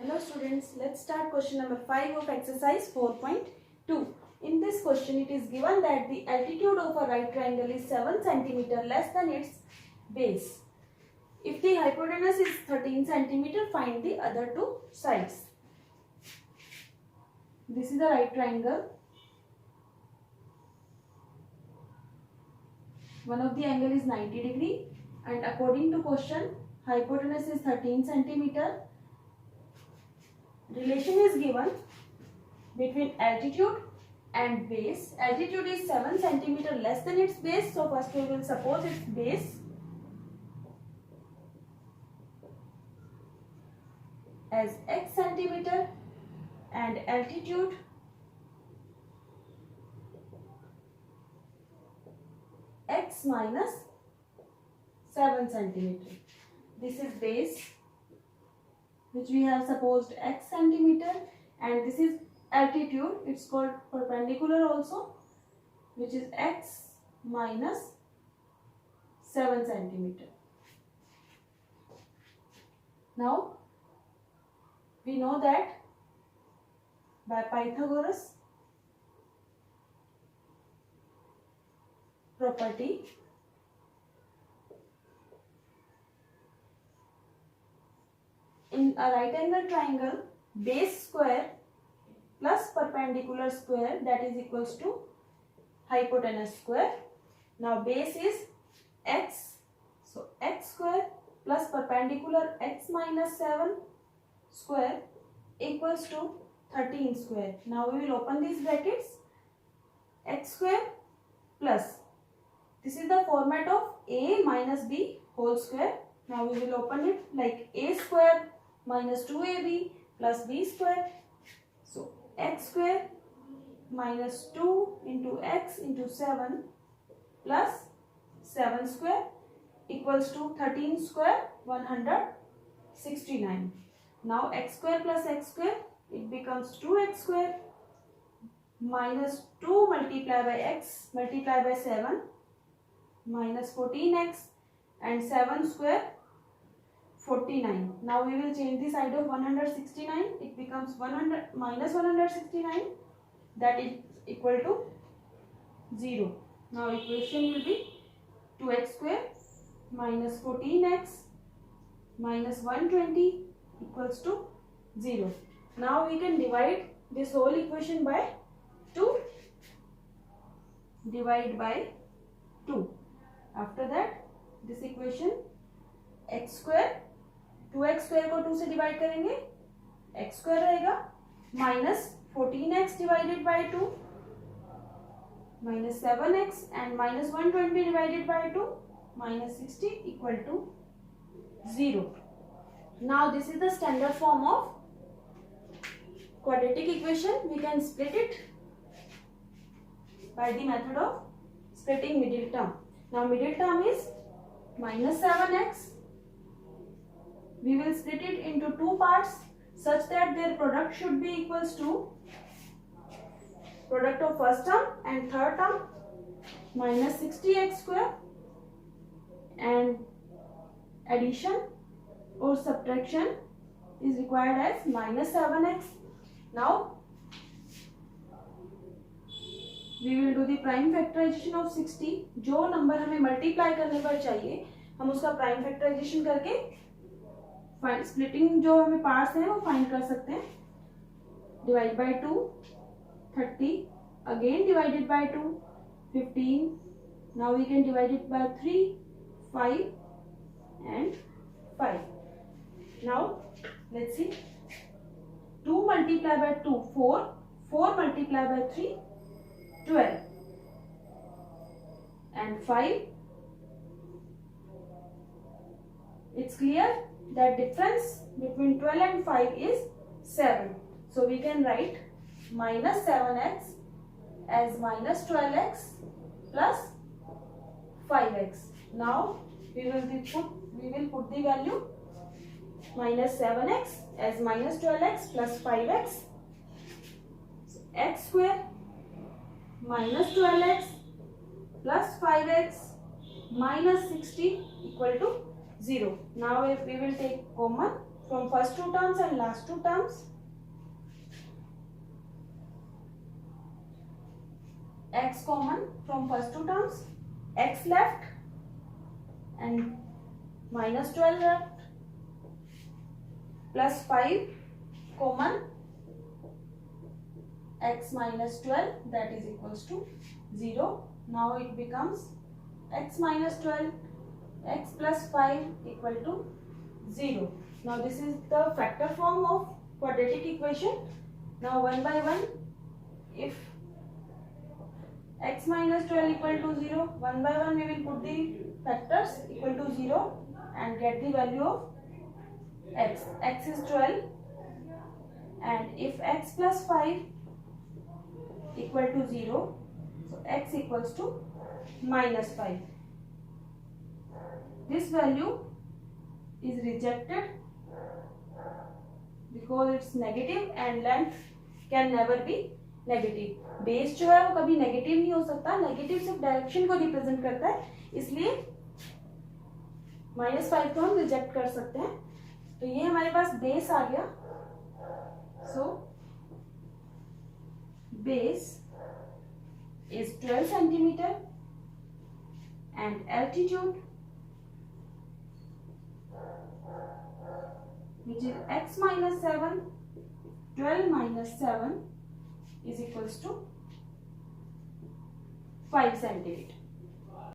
Hello students, let's start question number 5 of exercise 4.2. In this question it is given that the altitude of a right triangle is 7 cm less than its base. If the hypotenuse is 13 cm, find the other two sides. This is the right triangle. One of the angle is 90 degree and according to question hypotenuse is 13 cm. Relation is given between altitude and base. Altitude is 7 cm less than its base. So first we will suppose its base as x centimeter and altitude x minus 7 cm. This is base which we have supposed x centimeter, and this is altitude, it's called perpendicular also, which is x minus 7 centimeter. Now we know that by Pythagoras property in a right angle triangle, base square plus perpendicular square, that is equals to hypotenuse square. Now base is x, so x square plus perpendicular x minus 7 square equals to 13 square. Now we will open these brackets, x square plus, this is the format of a minus b whole square. Now we will open it like a square minus 2ab plus b square. So x square minus 2 into x into 7 plus 7 square equals to 13 square 169. Now x square plus x square, it becomes 2x square minus 2 multiplied by x multiplied by 7 minus 14x and 7 square 49. Now we will change the side of 169. It becomes 100 minus 169, that is equal to 0. Now equation will be 2x square minus 14x minus 120 equals to 0. Now we can divide this whole equation by 2. Divide by 2. After that this equation x square, 2x square को 2 से divide करेंगे, x square रहेगा minus 14x divided by 2 minus 7x and minus 120 divided by 2 minus 60 equal to 0. Now this is the standard form of quadratic equation. We can split it by the method of splitting middle term. Now middle term is minus 7x. We will split it into two parts such that their product should be equals to product of first term and third term minus 60x square, and addition or subtraction is required as minus 7x. Now we will do the prime factorization of 60. जो number हमें multiply करने पर चाहिए हम उसका prime factorisation करके splitting जो हमें पार्ट्स हैं वो फाइंड कर सकते हैं. Divide by 2 30, again divided by 2 15. Now we can divide it by 3 5 and 5. Now let's see, 2 multiplied by 2 4, 4 multiplied by 3 12 and 5. It's clear that difference between 12 and 5 is 7. So we can write minus 7x as minus 12x plus 5x. Now we will put the value minus 7x as minus 12x plus 5x. So x square minus 12x plus 5x minus 60 equal to 0. Now if we will take common from first two terms and last two terms. X common from first two terms, x left and minus 12 left, plus 5 common, x minus 12, that is equals to 0. Now it becomes x minus 12, x plus 5 equal to 0. Now this is the factor form of quadratic equation. Now one by one, if x minus 12 equal to 0, one by one we will put the factors equal to 0 and get the value of x. X is 12, and if x plus 5 equal to 0, so x equals to minus 5. This value is rejected because it's negative and length can never be negative. Base जो है वो कभी negative नहीं हो सकता, negative सिर्फ direction को represent करता है, इसलिए -5 को हम रिजेक्ट कर सकते हैं. तो ये हमारे पास बेस आ गया. So base is 12 centimeter and altitude, which is x minus 7, 12 minus 7 is equals to 5 centimeter.